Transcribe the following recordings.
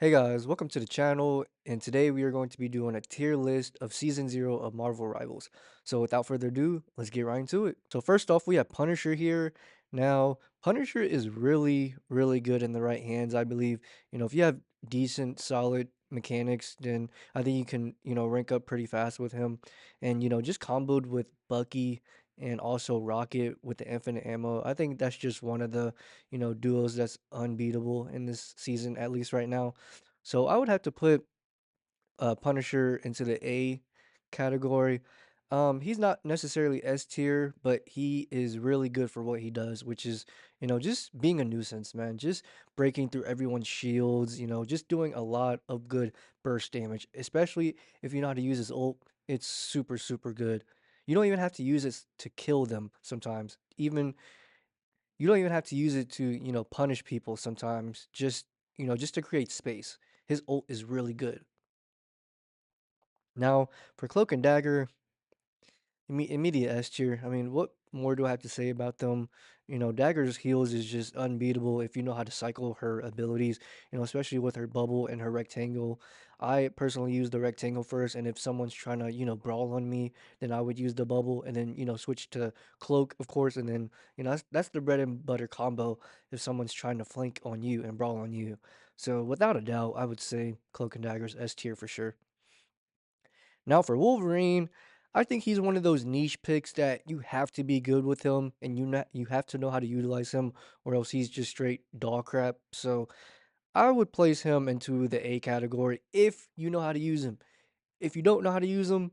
Hey guys, welcome to the channel, and today we are going to be doing a tier list of Season 0 of Marvel Rivals. So without further ado, let's get right into it. So first off, we have Punisher here. Now, Punisher is really good in the right hands, I believe. If you have decent, solid mechanics, then I think you can, rank up pretty fast with him. And, just comboed with Bucky and also Rocket with the infinite ammo, I think that's just one of the, duos that's unbeatable in this season, at least right now. So I would have to put Punisher into the A category. He's not necessarily S tier, but he is really good for what he does, which is, just being a nuisance, man. Just breaking through everyone's shields, just doing a lot of good burst damage, especially if you know how to use his ult. It's super good. You don't even have to use it to kill them sometimes. Even you don't even have to use it to, punish people sometimes. Just to create space. His ult is really good. Now, for Cloak and Dagger, immediate S tier. I mean, what more do I have to say about them? Dagger's heals is just unbeatable if you know how to cycle her abilities, especially with her bubble and her rectangle. I personally use the rectangle first, and if someone's trying to, brawl on me, then I would use the bubble and then, switch to cloak, of course, and then, that's the bread and butter combo if someone's trying to flank on you and brawl on you. So, without a doubt, I would say Cloak and Dagger's S tier for sure. Now for Wolverine, I think he's one of those niche picks that you have to be good with him and you have to know how to utilize him or else he's just straight dog crap. So I would place him into the A category if you know how to use him. If you don't know how to use him,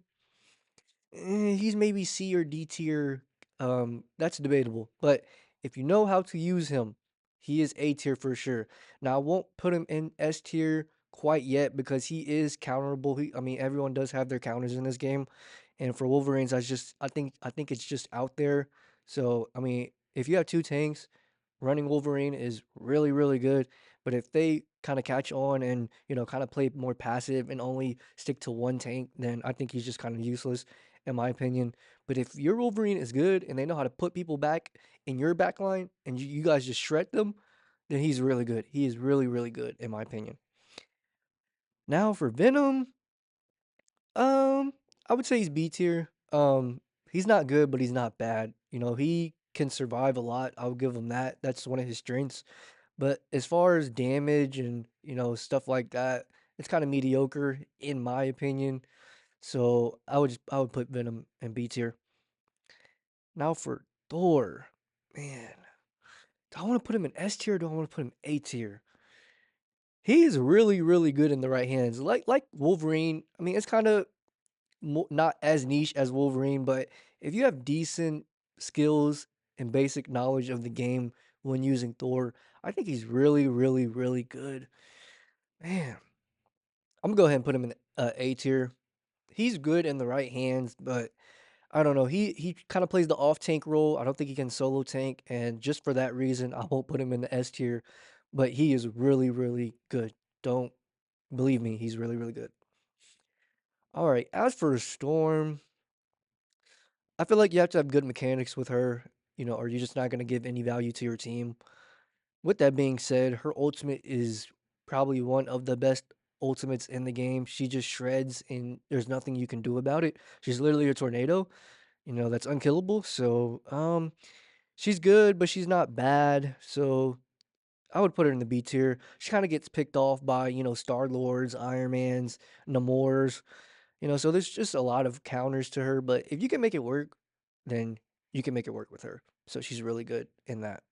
he's maybe C or D tier. That's debatable. But if you know how to use him, he is A tier for sure. Now I won't put him in S tier quite yet because he is counterable. I mean, everyone does have their counters in this game, and for Wolverines, I think it's just out there. So I mean, if you have two tanks, running Wolverine is really good. But if they kind of catch on and kind of play more passive and only stick to one tank, then I think he's just kind of useless in my opinion. But if your Wolverine is good and they know how to put people back in your back line and you guys just shred them, then he's really good. He is really good in my opinion. Now for Venom, um, I would say he's B tier. He's not good, but he's not bad. He can survive a lot. I'll give him that. That's one of his strengths. But as far as damage and stuff like that, it's kind of mediocre in my opinion. So I would put Venom in B tier. Now for Thor, man, do I want to put him in S tier or do I want to put him A tier? He is really good in the right hands. Like Wolverine, I mean, it's kind of not as niche as Wolverine, but if you have decent skills and basic knowledge of the game when using Thor, I think he's really good. Man, I'm gonna go ahead and put him in A tier. He's good in the right hands, but I don't know. He kind of plays the off tank role. I don't think he can solo tank, and just for that reason, I won't put him in the S tier. But he is really good. Don't believe me, he's really good. All right. As for Storm, I feel like you have to have good mechanics with her, or you're just not gonna give any value to your team. With that being said, her ultimate is probably one of the best ultimates in the game. She just shreds, and there's nothing you can do about it. She's literally a tornado. That's unkillable. So, she's good, but she's not bad. So I would put her in the B tier. She kind of gets picked off by, Star Lords, Iron Mans, Namors, so there's just a lot of counters to her. But if you can make it work, then you can make it work with her. So she's really good in that.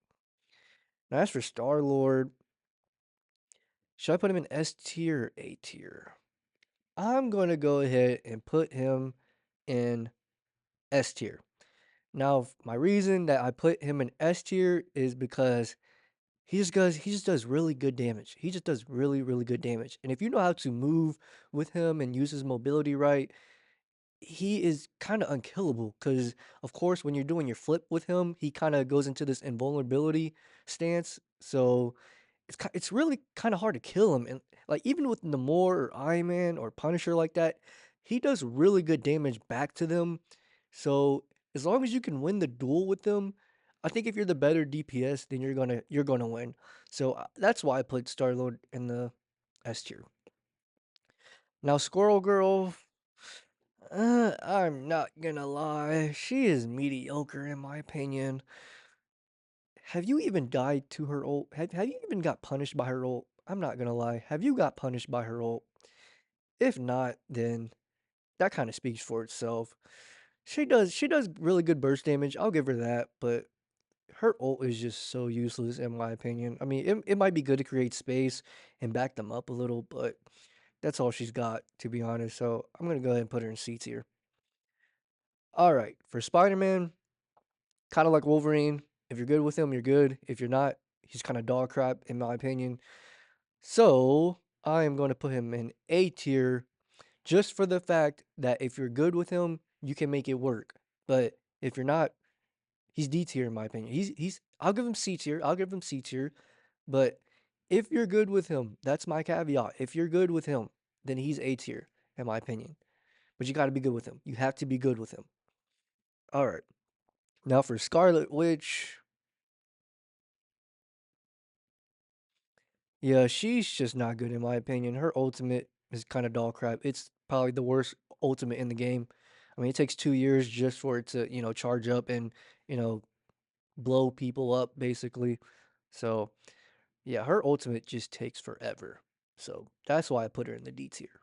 Now, as for Star Lord, should I put him in S tier or A tier? I'm going to go ahead and put him in S tier. Now, my reason that I put him in S tier is because he just does really good damage. He just does really good damage. And if you know how to move with him and use his mobility right, he is kind of unkillable. Because of course, when you're doing your flip with him, he kind of goes into this invulnerability stance. So it's really kind of hard to kill him. And like even with Namor or Iron Man or Punisher like that, he does really good damage back to them. So as long as you can win the duel with them, I think if you're the better DPS, then you're gonna win. So that's why I put Star Lord in the S tier. Now, Squirrel Girl, I'm not gonna lie, she is mediocre in my opinion. Have you even died to her ult? Have you even got punished by her ult? I'm not gonna lie. Have you got punished by her ult? If not, then that kind of speaks for itself. She does really good burst damage. I'll give her that, but her ult is just so useless in my opinion. I mean, it might be good to create space and back them up a little, but that's all she's got, to be honest. So I'm gonna go ahead and put her in C tier. All right, for Spider-Man, kind of like Wolverine. If you're good with him, you're good. If you're not, he's kind of dog crap in my opinion. So I am going to put him in A tier just for the fact that if you're good with him, you can make it work. But if you're not, he's D tier in my opinion. He's I'll give him C tier. I'll give him C tier. But if you're good with him, that's my caveat. If you're good with him, then he's A tier in my opinion. But you got to be good with him. You have to be good with him. All right. Now for Scarlet Witch, yeah, she's just not good in my opinion. Her ultimate is kind of dog crap. It's probably the worst ultimate in the game. I mean, it takes 2 years just for it to, charge up and, you know, blow people up basically. So, yeah, her ultimate just takes forever. So, that's why I put her in the D tier.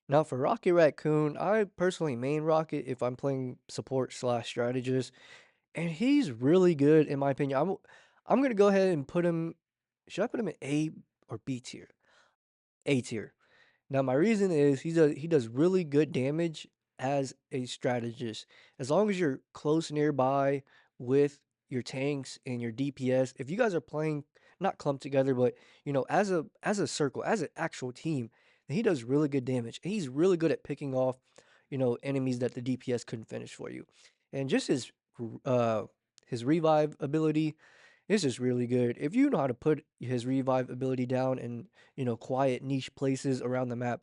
Now for Rocket Raccoon, I personally main Rocket if I'm playing support slash strategist, and he's really good in my opinion. I'm gonna go ahead and put him. Should I put him in A or B tier? A tier. Now my reason is he does really good damage as a strategist. As long as you're close nearby with your tanks and your DPS, if you guys are playing not clumped together, but as a circle, as an actual team, then he does really good damage. And he's really good at picking off, enemies that the DPS couldn't finish for you. And just uh his revive ability is just really good. If you know how to put his revive ability down in quiet niche places around the map,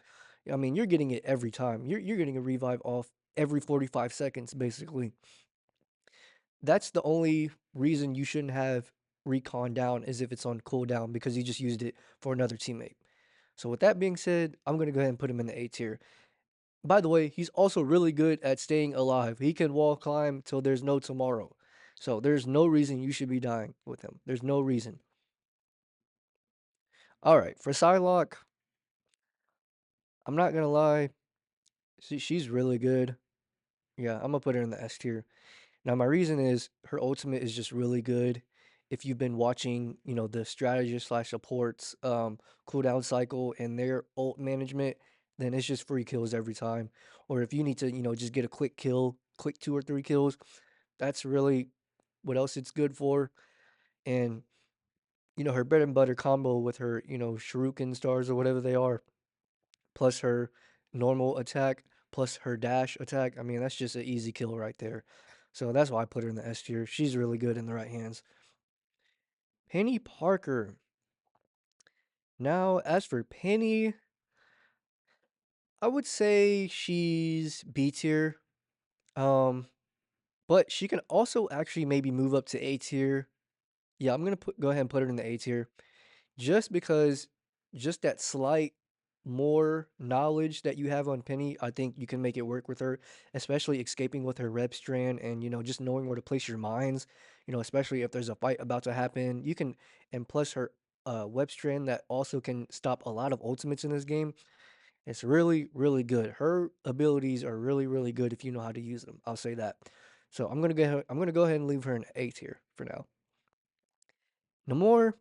I mean, you're getting it every time. You're getting a revive off every 45 seconds, basically. That's the only reason you shouldn't have recon down is if it's on cooldown because you just used it for another teammate. So with that being said, I'm gonna go ahead and put him in the A tier. By the way, he's also really good at staying alive. He can wall climb till there's no tomorrow. So there's no reason you should be dying with him. There's no reason. All right, for Psylocke, I'm not gonna lie, she's really good. Yeah, I'm gonna put her in the S tier. Now, my reason is her ultimate is just really good. If you've been watching, the strategist slash supports cooldown cycle and their ult management, then it's just free kills every time. Or if you need to, just get a quick kill, quick 2 or 3 kills, that's really what else it's good for. And her bread and butter combo with her, shuriken stars or whatever they are, plus her normal attack, plus her dash attack. I mean, that's just an easy kill right there. So that's why I put her in the S tier. She's really good in the right hands. Penny Parker. Now, as for Penny, I would say she's B tier. Um, but she can also actually maybe move up to A tier. Yeah, I'm gonna go ahead and put her in the A tier. Just because just that slight more knowledge that you have on Penny, I think you can make it work with her, especially escaping with her rep strand and just knowing where to place your mines, especially if there's a fight about to happen. You can and plus her web strand that also can stop a lot of ultimates in this game. It's really, really good. Her abilities are really, really good if you know how to use them. I'll say that. So I'm gonna go ahead and leave her in A tier for now. Namor,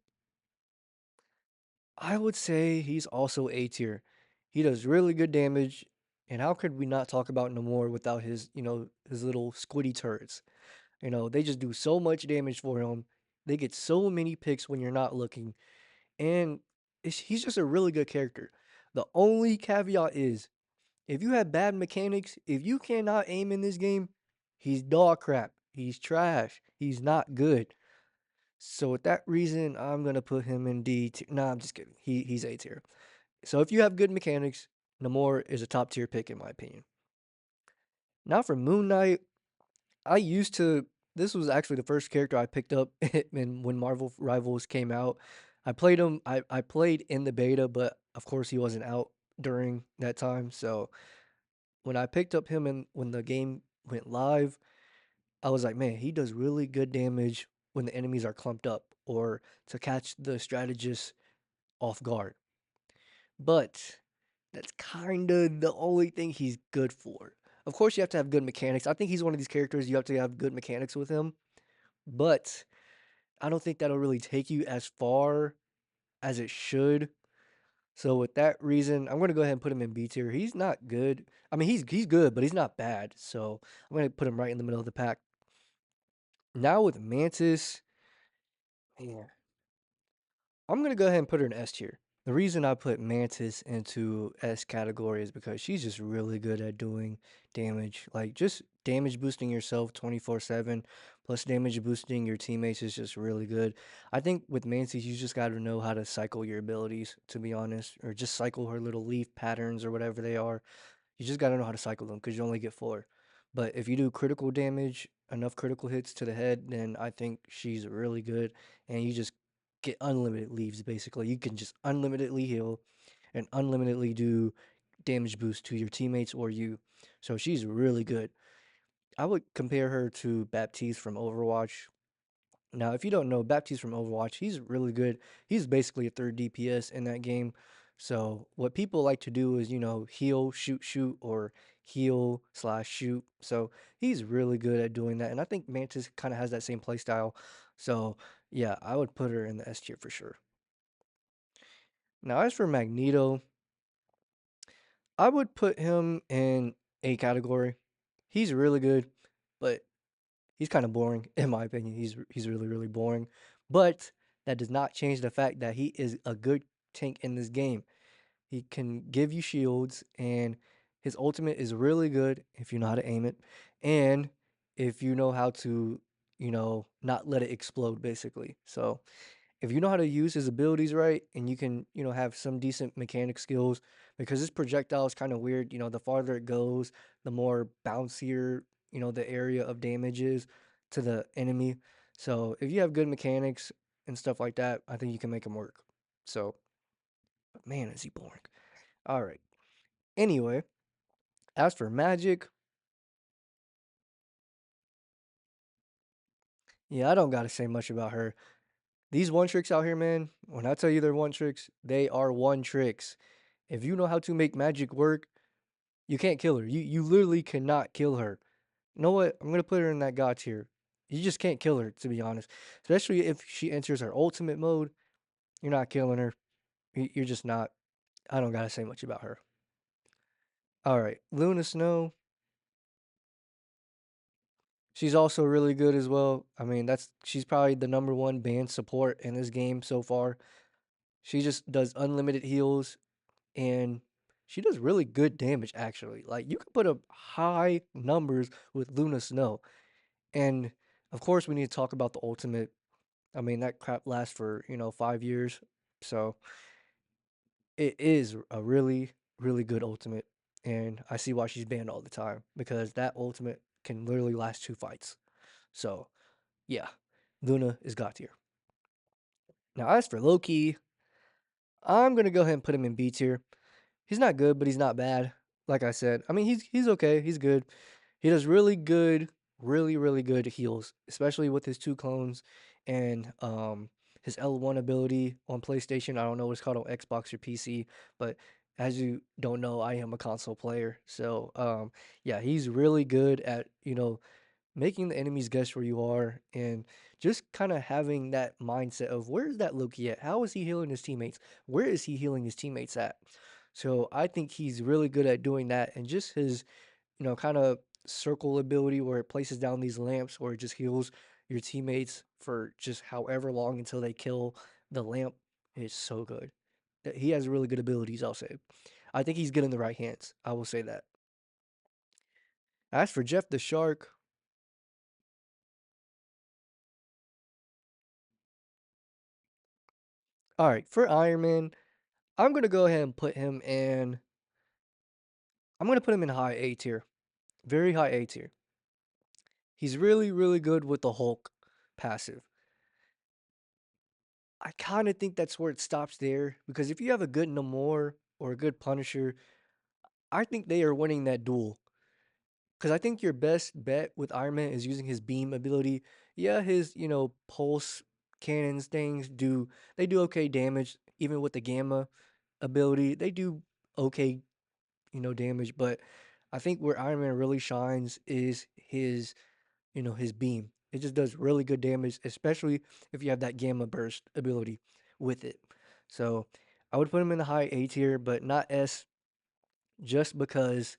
I would say he's also A tier. He does really good damage, and how could we not talk about Namor without his little squiddy turrets? They just do so much damage for him. They get so many picks when you're not looking, and he's just a really good character. The only caveat is if you have bad mechanics, if you cannot aim in this game, he's dog crap. He's trash. He's not good. So with that reason, I'm gonna put him in D tier. Nah, I'm just kidding. He's A tier. So if you have good mechanics, Namor is a top tier pick in my opinion. Now for Moon Knight, I used to. This was actually the first character I picked up when Marvel Rivals came out. I played in the beta, but of course he wasn't out during that time. So when I picked up him and when the game went live, I was like, man, he does really good damage when the enemies are clumped up or to catch the strategist off guard. But that's kind of the only thing he's good for. Of course, you have to have good mechanics. I think he's one of these characters you have to have good mechanics with him, but I don't think that'll really take you as far as it should. So with that reason, I'm gonna go ahead and put him in B tier. He's not good. I mean, he's good, but he's not bad. So I'm gonna put him right in the middle of the pack. Now with Mantis, man, I'm gonna go ahead and put her in S tier. The reason I put Mantis into S category is because she's just really good at doing damage. Like just damage boosting yourself 24/7 plus damage boosting your teammates is just really good. I think with Mantis you just got to know how to cycle your abilities, to be honest, or just cycle her little leaf patterns or whatever they are. You just gotta know how to cycle them because you only get four. But if you do critical damage, enough critical hits to the head, then I think she's really good. And you just get unlimited leaves basically. You can just unlimitedly heal and unlimitedly do damage boost to your teammates or you. So she's really good. I would compare her to Baptiste from Overwatch. Now, if you don't know, Baptiste from Overwatch, he's really good. He's basically a third DPS in that game. So what people like to do is, heal, shoot, shoot, or heal slash shoot. So he's really good at doing that. And I think Mantis kind of has that same play style. So yeah, I would put her in the S tier for sure. Now, as for Magneto, I would put him in A category. He's really good, but he's kind of boring in my opinion. He's really really boring, but that does not change the fact that he is a good tank in this game. He can give you shields, and his ultimate is really good if you know how to aim it, and if you know how to, not let it explode basically. So if you know how to use his abilities right and you can, have some decent mechanic skills, because this projectile is kind of weird, the farther it goes, the more bouncier, the area of damage is to the enemy. So if you have good mechanics and stuff like that, I think you can make him work. So, but man, is he boring. All right. Anyway, as for magic, yeah, I don't got to say much about her. These one tricks out here, man, when I tell you they're one tricks, they are one tricks. If you know how to make magic work, you can't kill her. You literally cannot kill her. You know what? I'm gonna put her in that god tier. You just can't kill her, to be honest. Especially if she enters her ultimate mode, you're not killing her. You're just not. I don't gotta say much about her. All right, Luna Snow. She's also really good as well. I mean, she's probably the number one band support in this game so far. She just does unlimited heals and she does really good damage actually. Like you can put up high numbers with Luna Snow. And of course, we need to talk about the ultimate. I mean, that crap lasts for, 5 years. So it is a really, really good ultimate. And I see why she's banned all the time because that ultimate can literally last two fights. So yeah, Luna is God tier. Now, as for Loki, I'm going to go ahead and put him in B tier. He's not good, but he's not bad. Like I said, I mean, he's okay. He's good. He does really good, really really good heals, especially with his two clones and his L1 ability on PlayStation. I don't know what it's called on Xbox or PC, but as you don't know, I am a console player. So yeah, he's really good at making the enemies guess where you are and just kind of having that mindset of where's that Loki at? How is he healing his teammates? Where is he healing his teammates at? So I think he's really good at doing that and just his, kind of circle ability where it places down these lamps where it just heals your teammates for just however long until they kill the lamp is so good. He has really good abilities, I'll say. I think he's good in the right hands. I will say that. As for Jeff the Shark, all right, for Iron Man, I'm gonna go ahead and put him in. I'm gonna put him in high A tier, very high A tier. He's really, really good with the Hulk passive. I kind of think that's where it stops there because if you have a good Namor or a good Punisher, I think they are winning that duel. Because I think your best bet with Iron Man is using his beam ability. Yeah, his pulse cannons things do okay damage even with the gamma ability. They do okay damage, but I think where Iron Man really shines is his beam. It just does really good damage, especially if you have that gamma burst ability with it. So I would put him in the high A tier, but not S, just because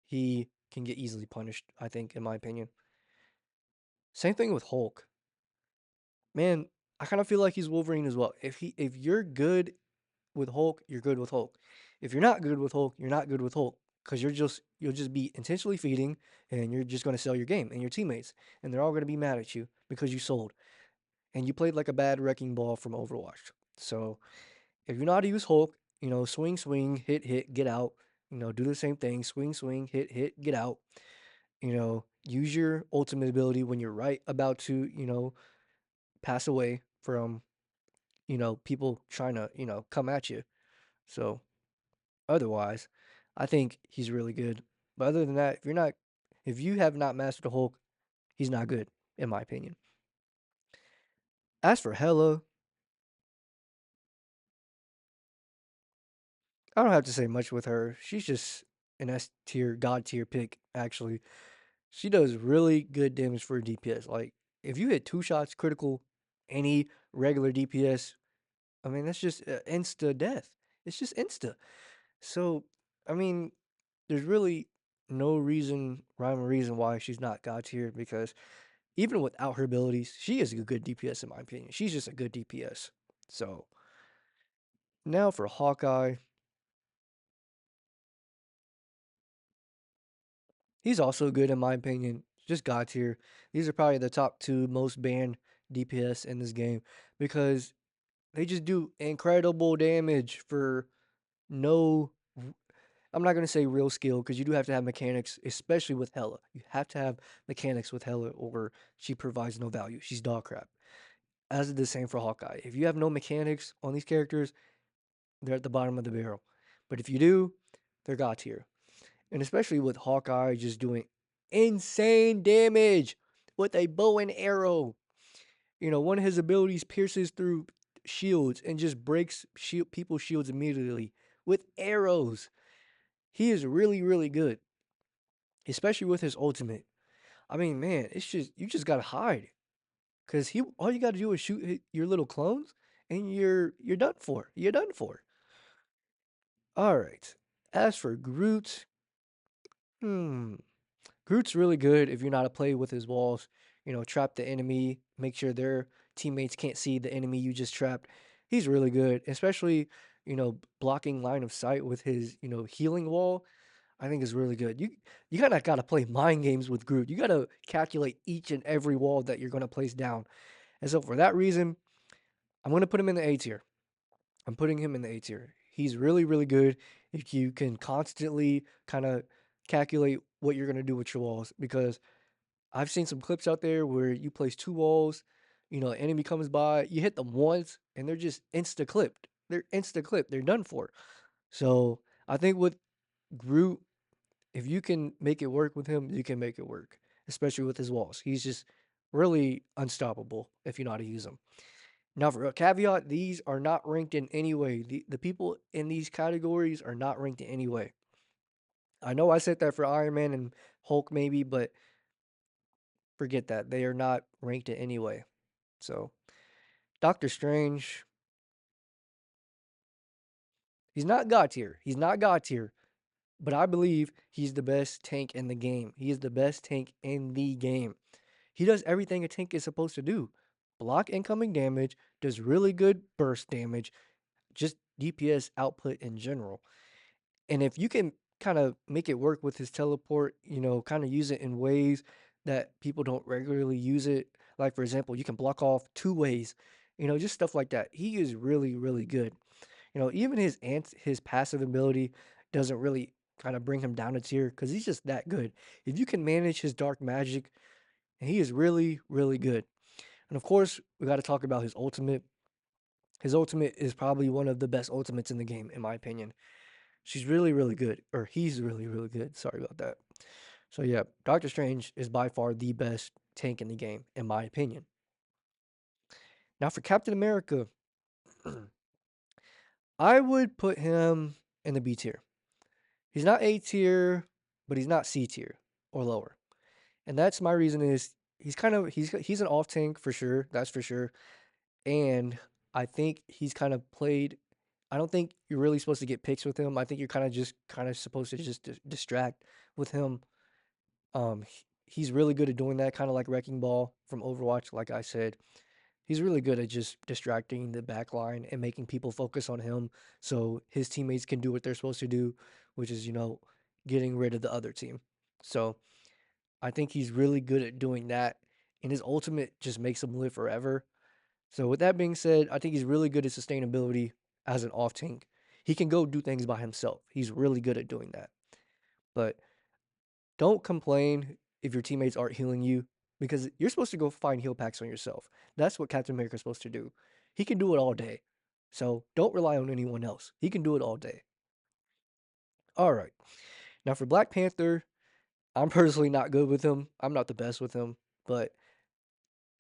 he can get easily punished, I think, in my opinion. Same thing with Hulk. Man, I kind of feel like he's Wolverine as well. If you're good with Hulk, you're good with Hulk. If you're not good with Hulk, you're not good with Hulk because you'll just be intentionally feeding and you're just going to sell your game and your teammates and they're all going to be mad at you because you sold and you played like a bad wrecking ball from Overwatch. So, if you know how to use Hulk, swing swing, hit hit, get out, do the same thing, swing swing, hit hit, get out. Use your ultimate ability when you're right about to, pass away from, people trying to, come at you. So, otherwise, I think he's really good. But other than that, if you have not mastered the Hulk, he's not good, in my opinion. As for Hela, I don't have to say much with her. She's just an S tier, God tier pick, actually. She does really good damage for a DPS. Like, if you hit two shots critical, any regular DPS, I mean, that's just insta death. It's just insta. So, I mean, there's really no rhyme or reason why she's not God tier because even without her abilities, she is a good DPS in my opinion. She's just a good DPS. So, now for Hawkeye, he's also good in my opinion. Just God tier. These are probably the top two most banned DPS in this game because they just do incredible damage for no. I'm not gonna say real skill because you do have to have mechanics, especially with Hela. You have to have mechanics with Hela, or she provides no value. She's dog crap. As is the same for Hawkeye. If you have no mechanics on these characters, they're at the bottom of the barrel. But if you do, they're God tier. And especially with Hawkeye just doing insane damage with a bow and arrow. One of his abilities pierces through shields and just breaks people's shields immediately with arrows. He is really, really good, especially with his ultimate. I mean, man, it's just you just gotta hide, cause he all you gotta do is shoot your little clones, and you're done for. You're done for. All right. As for Groot, hmm, Groot's really good if you know how to play with his walls. Trap the enemy, make sure their teammates can't see the enemy you just trapped. He's really good, especially, blocking line of sight with his, healing wall. I think is really good. You kind of got to play mind games with Groot. You got to calculate each and every wall that you're going to place down. And so for that reason, I'm going to put him in the A tier. I'm putting him in the A tier. He's really, really good if you can constantly kind of calculate what you're going to do with your walls because I've seen some clips out there where you place two walls, an enemy comes by, you hit them once, and they're just insta clipped. They're insta clipped. They're done for. So I think with Groot, if you can make it work with him, you can make it work, especially with his walls. He's just really unstoppable if you know how to use him. Now, for a caveat, these are not ranked in any way. The people in these categories are not ranked in any way. I know I said that for Iron Man and Hulk, maybe, but forget that. They are not ranked in any way. So, Doctor Strange, he's not God tier. He's not God tier. But I believe he's the best tank in the game. He is the best tank in the game. He does everything a tank is supposed to do. Block incoming damage, does really good burst damage, just DPS output in general. And if you can kind of make it work with his teleport, kind of use it in ways that people don't regularly use it. Like, for example, you can block off two ways, just stuff like that. He is really, really good. Even his passive ability doesn't really kind of bring him down a tier because he's just that good. If you can manage his dark magic, he is really, really good. And of course, we got to talk about his ultimate. His ultimate is probably one of the best ultimates in the game, in my opinion. She's really, really good, or he's really, really good. Sorry about that. So yeah, Doctor Strange is by far the best tank in the game, in my opinion. Now for Captain America, I would put him in the B tier. He's not A tier, but he's not C tier or lower. And that's my reason is he's an off tank for sure, that's for sure. And I think he's kind of played. I don't think you're really supposed to get picks with him. I think you're kind of supposed to just distract with him. He's really good at doing that, kind of like Wrecking Ball from Overwatch. Like I said, he's really good at just distracting the back line and making people focus on him, so his teammates can do what they're supposed to do, which is getting rid of the other team. So I think he's really good at doing that, and his ultimate just makes him live forever. So with that being said, I think he's really good at sustainability as an off tank. He can go do things by himself. He's really good at doing that. But don't complain if your teammates aren't healing you because you're supposed to go find heal packs on yourself. That's what Captain America's supposed to do. He can do it all day. So don't rely on anyone else. He can do it all day. All right. Now for Black Panther, I'm personally not good with him. I'm not the best with him, but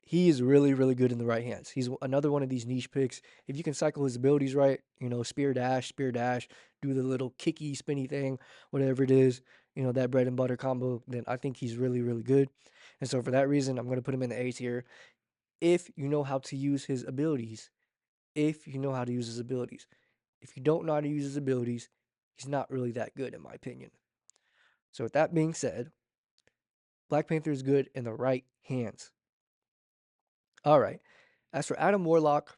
he is really, really good in the right hands. He's another one of these niche picks. If you can cycle his abilities right, spear dash, do the little kicky, spinny thing, whatever it is, that bread and butter combo, then I think he's really, really good. And so for that reason, I'm going to put him in the A tier if you know how to use his abilities. If you know how to use his abilities. If you don't know how to use his abilities, he's not really that good, in my opinion. So with that being said, Black Panther is good in the right hands. All right. As for Adam Warlock,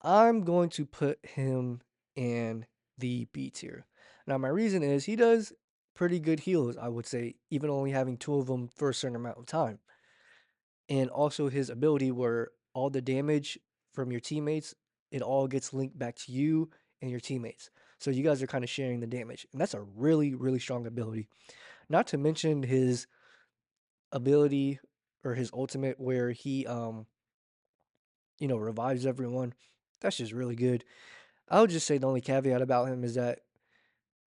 I'm going to put him in the B tier. Now, my reason is he does pretty good heals, I would say, even only having two of them for a certain amount of time. And also his ability where all the damage from your teammates, it all gets linked back to you and your teammates. So you guys are kind of sharing the damage. And that's a really, really strong ability. Not to mention his ability or his ultimate where he revives everyone. That's just really good. I would just say the only caveat about him is that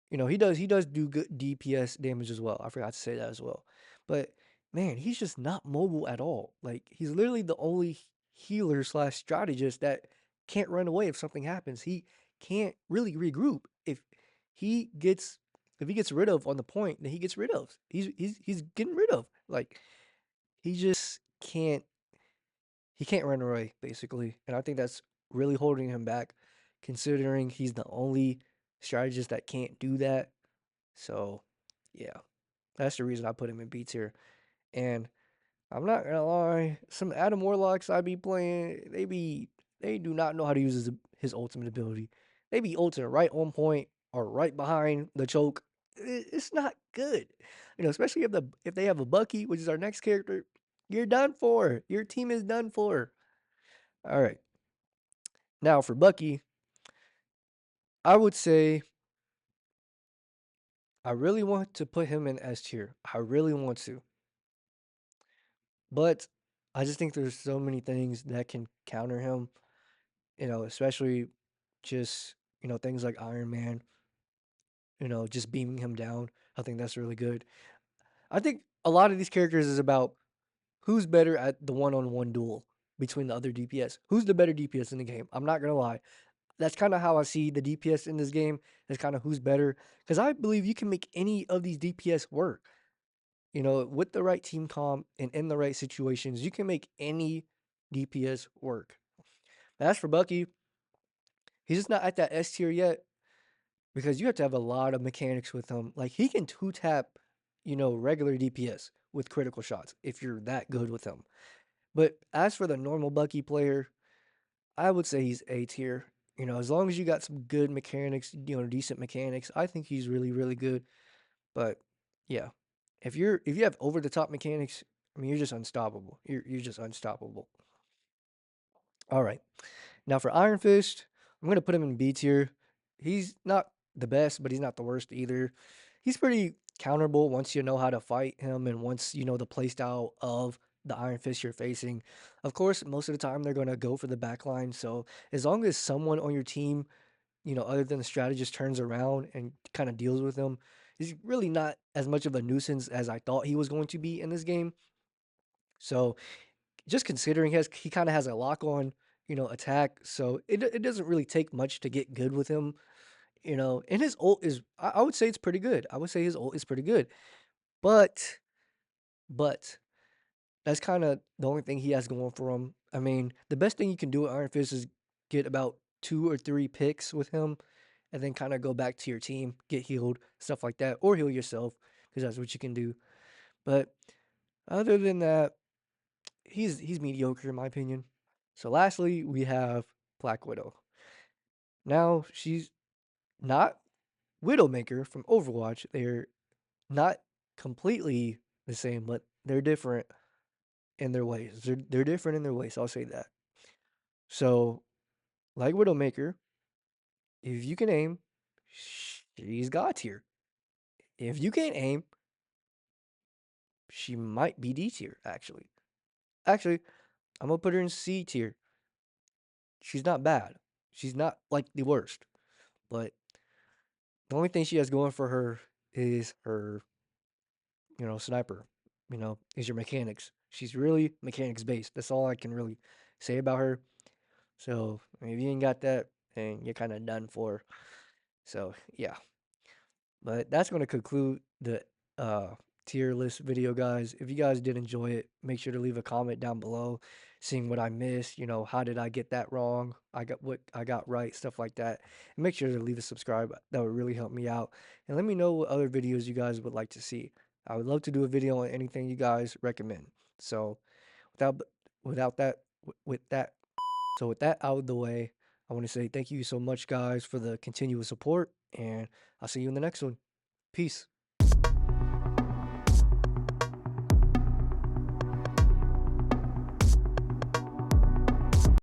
he does do good DPS damage as well. I forgot to say that as well. But man, he's just not mobile at all. Like he's literally the only healer slash strategist that can't run away if something happens. He can't really regroup. He gets if he gets rid of on the point, then he gets rid of. He's getting rid of. Like he just can't run away, basically. And I think that's really holding him back, considering he's the only strategist that can't do that. So, yeah, that's the reason I put him in B tier. And I'm not gonna lie, some Adam Warlocks I be playing, they do not know how to use his ultimate ability. They be ultimate right on point or right behind the choke. It's not good, especially if they have a Bucky, which is our next character. You're done for. Your team is done for. All right. Now for Bucky, I would say I really want to put him in S tier. I really want to. But I just think there's so many things that can counter him, especially just, things like Iron Man, just beaming him down. I think that's really good. I think a lot of these characters is about who's better at the one-on-one duel between the other DPS. Who's the better DPS in the game? I'm not going to lie. That's kind of how I see the DPS in this game. Is kind of who's better. Because I believe you can make any of these DPS work. With the right team comp and in the right situations, you can make any DPS work. As for Bucky, he's just not at that S tier yet because you have to have a lot of mechanics with him. Like he can two tap, regular DPS with critical shots if you're that good with him. But as for the normal Bucky player, I would say he's A tier. As long as you got some good mechanics, decent mechanics, I think he's really, really good. But yeah, if you have over the top mechanics, I mean, you're just unstoppable. You're just unstoppable. All right. Now for Iron Fist, I'm gonna put him in B tier. He's not the best, but he's not the worst either. He's pretty counterable once you know how to fight him and once you know the playstyle of the Iron Fist you're facing. Of course, most of the time they're gonna go for the back line. So as long as someone on your team, other than the strategist turns around and kind of deals with them, he's really not as much of a nuisance as I thought he was going to be in this game. So just considering he kind of has a lock on, attack. So it doesn't really take much to get good with him, and his ult is I would say it's pretty good. I would say his ult is pretty good. But but that's kinda the only thing he has going for him. I mean, the best thing you can do with Iron Fist is get about 2 or 3 picks with him, and then kinda go back to your team, get healed, stuff like that, or heal yourself, because that's what you can do. But other than that, he's mediocre in my opinion. So lastly, we have Black Widow. Now, she's not Widowmaker from Overwatch. They're not completely the same, but they're different in their ways. They're different in their ways. I'll say that. So, like Widowmaker, if you can aim, she's God tier. If you can't aim, she might be D tier. Actually, I'm gonna put her in C tier. She's not bad. She's not like the worst, but the only thing she has going for her is her, sniper. Is your mechanics. She's really mechanics based. That's all I can really say about her. So if you ain't got that, then you're kind of done for. So yeah, but that's going to conclude the uh, tier list video, guys. If you guys did enjoy it, make sure to leave a comment down below, seeing what I missed. How did I get that wrong? I got what I got right, stuff like that. And make sure to leave a subscribe. That would really help me out. And let me know what other videos you guys would like to see. I would love to do a video on anything you guys recommend. So without without that with that so with that out of the way, I want to say thank you so much, guys, for the continuous support, and I'll see you in the next one. Peace.